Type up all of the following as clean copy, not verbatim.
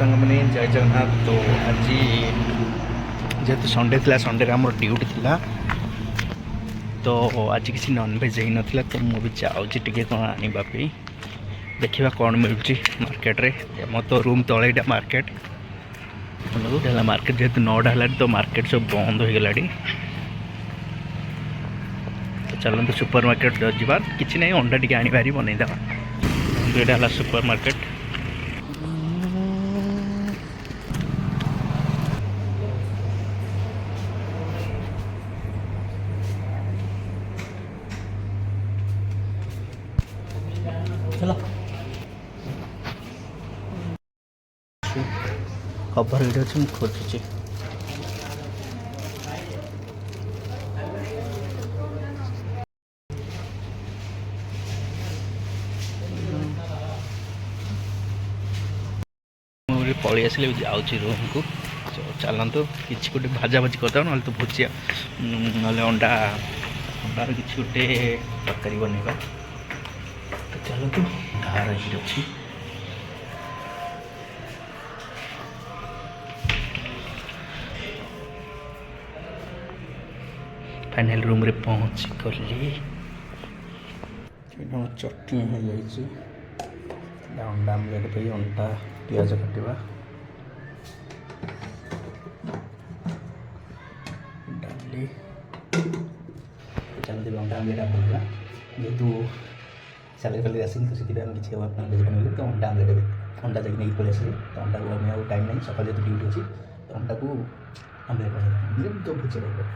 सांग मैंने जय जगन्नाथ। तो आज जेहेतु संडे थी संडे आम ड्यूटी थी तो आज किसी नॉनवेज हो नाला तो मुझे जाऊँगी टे कौन आने देखा कौन मिलूँ मार्केट रे। मोर तो रूम तले मार्केट मार्केट जेहेतु 9टा है तो मार्केट सब बंद हो गला। तो चलते सुपर मार्केट जा कि ना अंडा टी आनी भारी बनईदे यहाँ सुपर मार्केट। चलो कवर वीडियो अच्छे खोजुची पलि आसिले जाऊँगी रूम को। चलतु कि गोटे भाजा भाजी करदे ना तो भुजिया ना अंडा अंडार कि गोटे तरकारी बनवा। तो चलतु बाहर अच्छी फाइनल रूम रे पहुँची गली। चटनी हो जाए अंडा आमलेट पे अंडा पियाज काटा डाली चलते अंडा आमलेट बनवा। जेहेतु सैलरी फैलरी आसनी तो सीधे किसी नॉनवेज बनवे तो अंडा आमलेट अंडा जाकि नहीं पलि आसे। तो अंडा को बना टाइम नहीं सकाल जेहतु ड्यूटी अच्छी तो अंडा को आमलेट बनवा तो भुजिया रहा।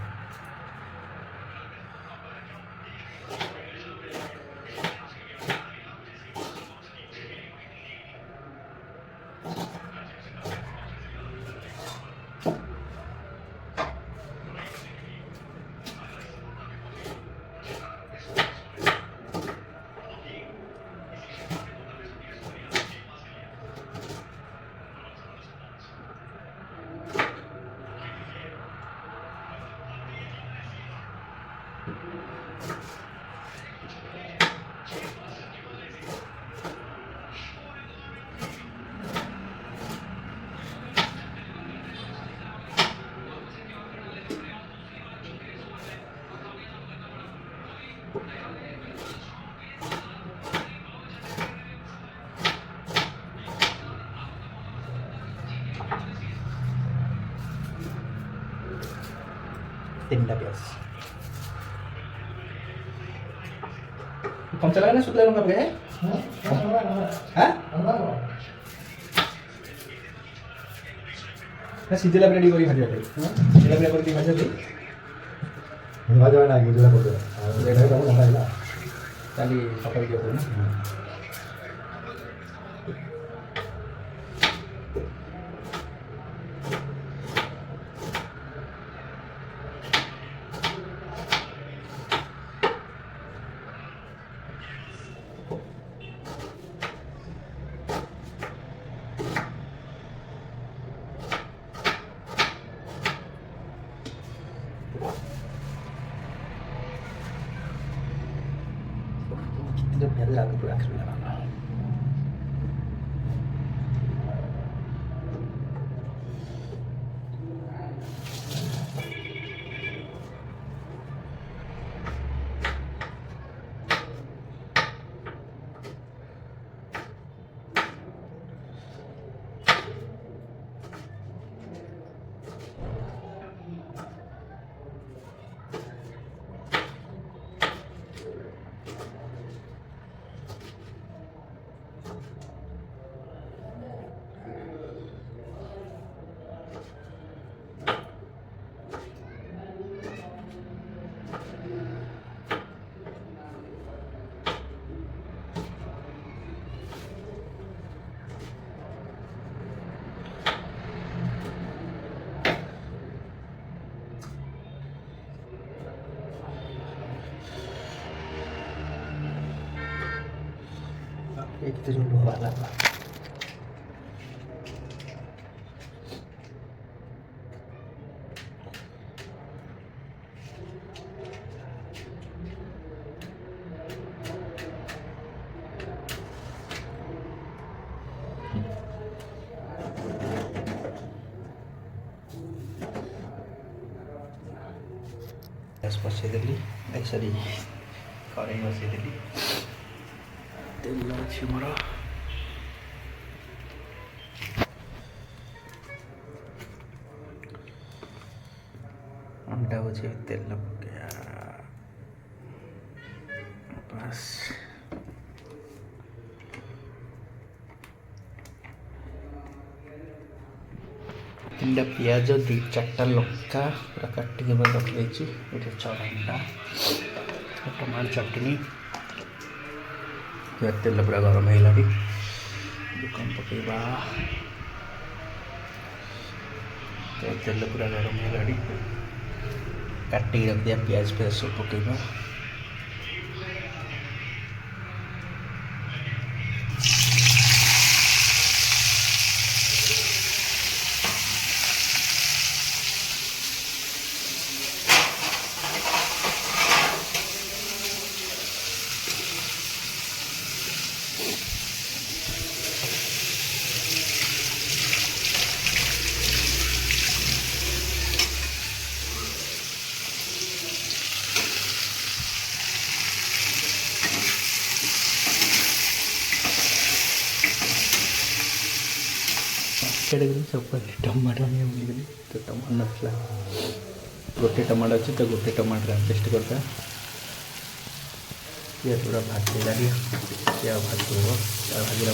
तीन प्याज कम चला ना शुक्ला लंका पे ना सीधे रेडी करी भाजी सीधे करी भाजी भाजा ना गुजरा को देखा तो ना आइला ताली सकाळ के ना जब मेरे लागे पूरा experience itu dulu malam. Gas ବସେଇଦେଲି ସରି କରେଇ ବସେଇଦେଲି ତେଲ ଅଛି ମୋର अंडा बजे तेल पकया बस तीन पियाज 2-4 लंका पूरा काटिक रखी ये चौड़ा टमाटो चटनी तेल पूरा गरम है कम पकेबा तेल पूरा गरम है काटिक रख दिया प्याज प्याज सब पकेबा सब टमाटो नहीं भूलगली तो टमाटो ना गोटे टमाटो अच्छे तो गोटे टमाटर एडजस्ट करता पियाज पूरा भाजला पियाज भाजब भाजला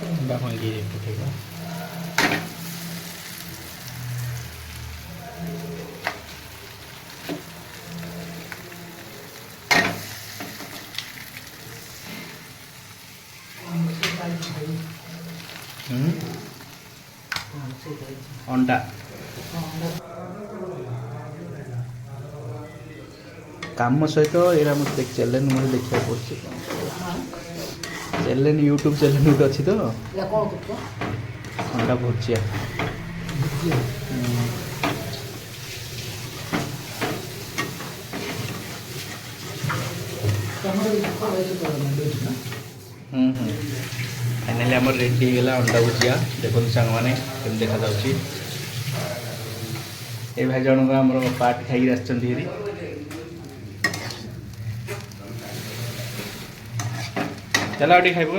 अंडा भांगी पकेबा अंडा काम सहित एरा मत चैलेंज मुझे देखा पड़े चैलेंज यूट्यूब चैलेंज गोटे अच्छी तो अंडा भुजिया फाइनाली आम रेडी होगा अंडा भुजिया देखो सांग मैंने कम देखा ये भाई जन को आम पार्ट खाई आसरी चलो खाइब।